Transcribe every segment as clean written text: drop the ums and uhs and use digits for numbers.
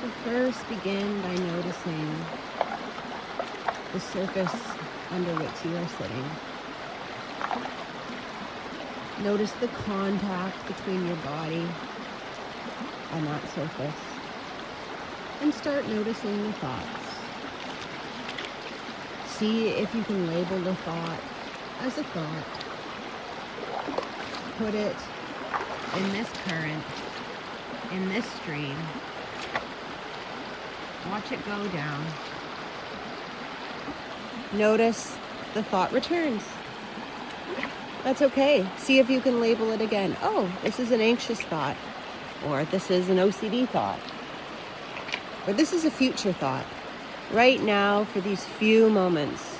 So first begin by noticing the surface under which you are sitting. Notice the contact between your body and that surface. And start noticing the thoughts. See if you can label the thought as a thought. Put it in this current, in this stream. Watch it go down. Notice the thought returns. That's okay. See if you can label it again. Oh, this is an anxious thought. Or this is an OCD thought. Or this is a future thought. Right now, for these few moments,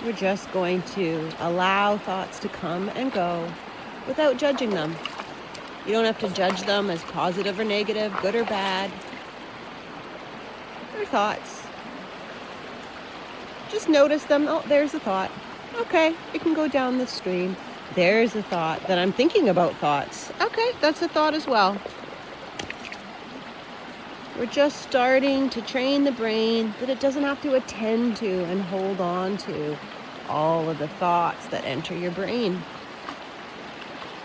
we're just going to allow thoughts to come and go without judging them. You don't have to judge them as positive or negative, good or bad. They're thoughts. Just notice them. Oh, there's a thought. Okay, it can go down the stream. There's a thought that I'm thinking about thoughts. Okay, that's a thought as well. We're just starting to train the brain that it doesn't have to attend to and hold on to all of the thoughts that enter your brain.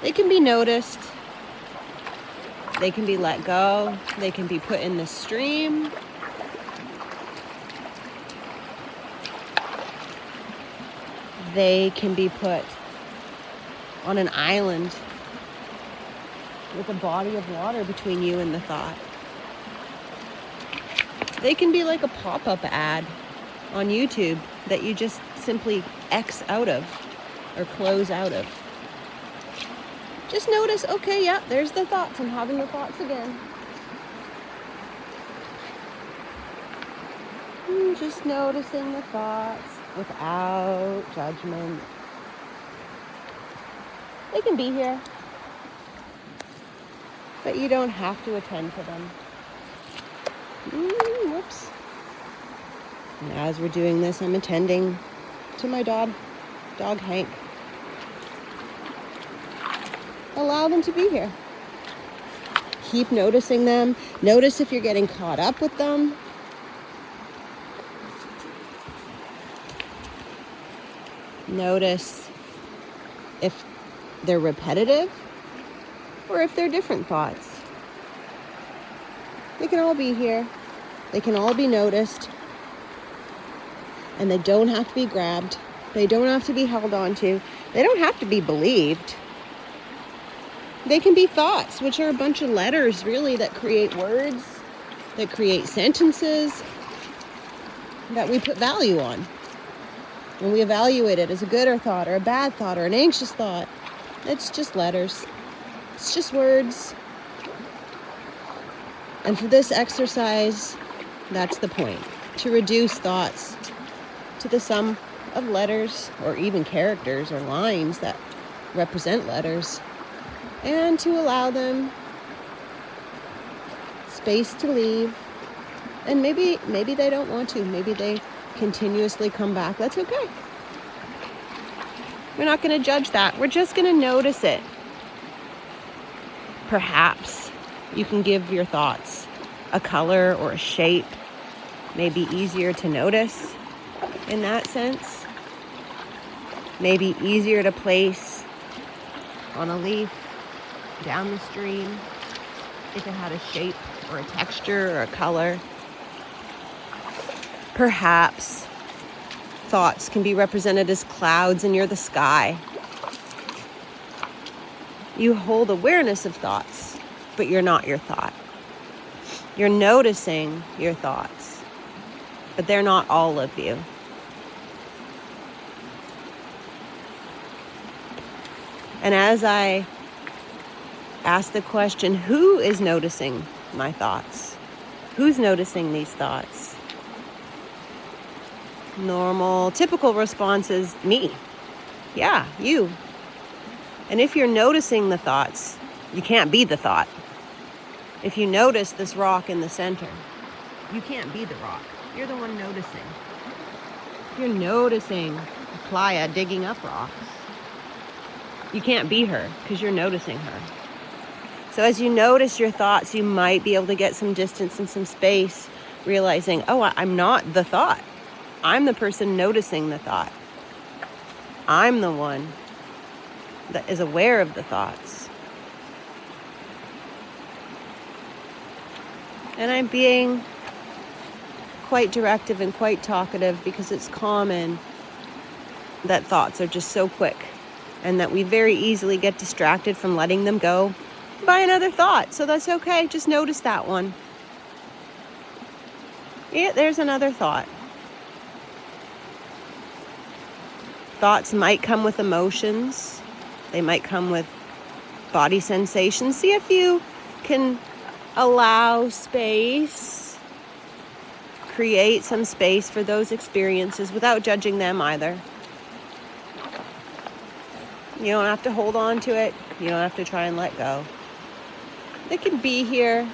They can be noticed. They can be let go. They can be put in the stream. They can be put on an island with a body of water between you and the thought. They can be like a pop-up ad on YouTube that you just simply X out of or close out of. Just notice, okay, yeah, there's the thoughts. I'm having the thoughts again. Just noticing the thoughts without judgment. They can be here, but you don't have to attend to them. Whoops. And as we're doing this, I'm attending to my dog Hank. Allow them to be here. Keep noticing them. Notice if you're getting caught up with them. Notice if they're repetitive or if they're different thoughts. They can all be here. They can all be noticed. And they don't have to be grabbed. They don't have to be held on to. They don't have to be believed. They can be thoughts, which are a bunch of letters, really, that create words, that create sentences, that we put value on. When we evaluate it as a good thought or a bad thought or an anxious thought, it's just letters. It's just words. And for this exercise, that's the point. To reduce thoughts to the sum of letters or even characters or lines that represent letters. And to allow them space to leave. And maybe they don't want to. Maybe they continuously come back. That's okay. We're not going to judge that. We're just going to notice it. Perhaps you can give your thoughts a color or a shape. Maybe easier to notice in that sense. Maybe easier to place on a leaf, down the stream, if it had a shape or a texture or a color. Perhaps thoughts can be represented as clouds and you're the sky. You hold awareness of thoughts, but you're not your thought. You're noticing your thoughts, but they're not all of you. And as I ask the question, who is noticing my thoughts? Who's noticing these thoughts? Normal, typical response is me. Yeah, you. And if you're noticing the thoughts, you can't be the thought. If you notice this rock in the center, you can't be the rock. You're the one noticing. You're noticing Playa digging up rocks. You can't be her because you're noticing her. So as you notice your thoughts, you might be able to get some distance and some space, realizing, oh, I'm not the thought. I'm the person noticing the thought. I'm the one that is aware of the thoughts. And I'm being quite directive and quite talkative because it's common that thoughts are just so quick and that we very easily get distracted from letting them go by another thought. So that's okay. Just notice that one. Yeah, there's another thought. Thoughts might come with emotions. They might come with body sensations. See if you can allow space, create some space for those experiences without judging them either. You don't have to hold on to it. You don't have to try and let go. It can be here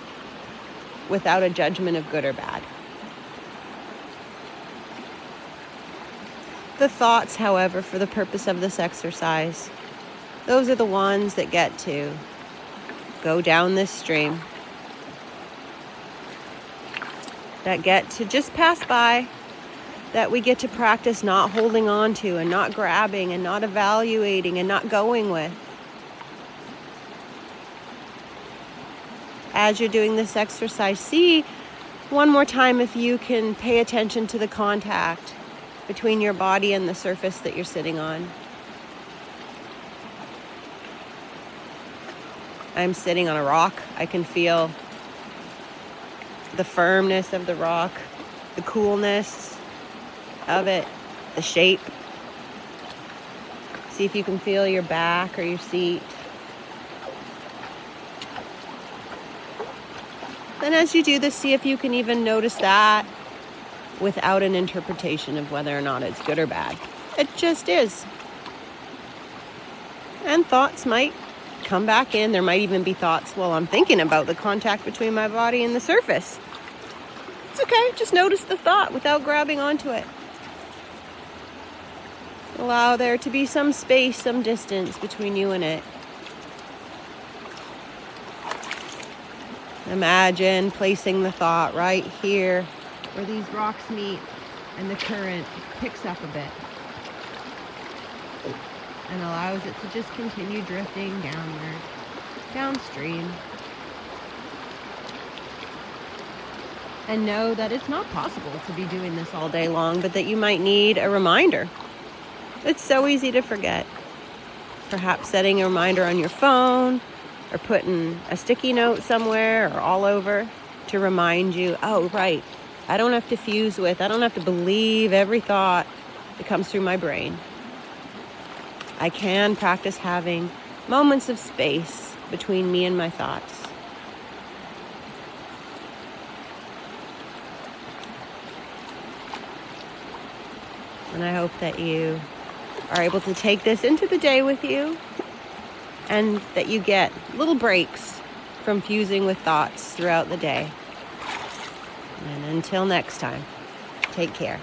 without a judgment of good or bad. The thoughts, however, for the purpose of this exercise, those are the ones that get to go down this stream, that get to just pass by, that we get to practice not holding on to and not grabbing and not evaluating and not going with. As you're doing this exercise, see one more time if you can pay attention to the contact between your body and the surface that you're sitting on. I'm sitting on a rock. I can feel the firmness of the rock, the coolness of it, the shape. See if you can feel your back or your seat. Then as you do this, see if you can even notice that without an interpretation of whether or not it's good or bad. It just is. And thoughts might come back in. There might even be thoughts, well, I'm thinking about the contact between my body and the surface. It's okay. Just notice the thought without grabbing onto it. Allow there to be some space, some distance between you and it. Imagine placing the thought right here where these rocks meet and the current picks up a bit and allows it to just continue drifting downward, downstream. And know that it's not possible to be doing this all day long, but that you might need a reminder. It's so easy to forget. Perhaps setting a reminder on your phone or putting a sticky note somewhere or all over to remind you, oh, right, I don't have to I don't have to believe every thought that comes through my brain. I can practice having moments of space between me and my thoughts. And I hope that you are able to take this into the day with you and that you get little breaks from fusing with thoughts throughout the day. And until next time, take care.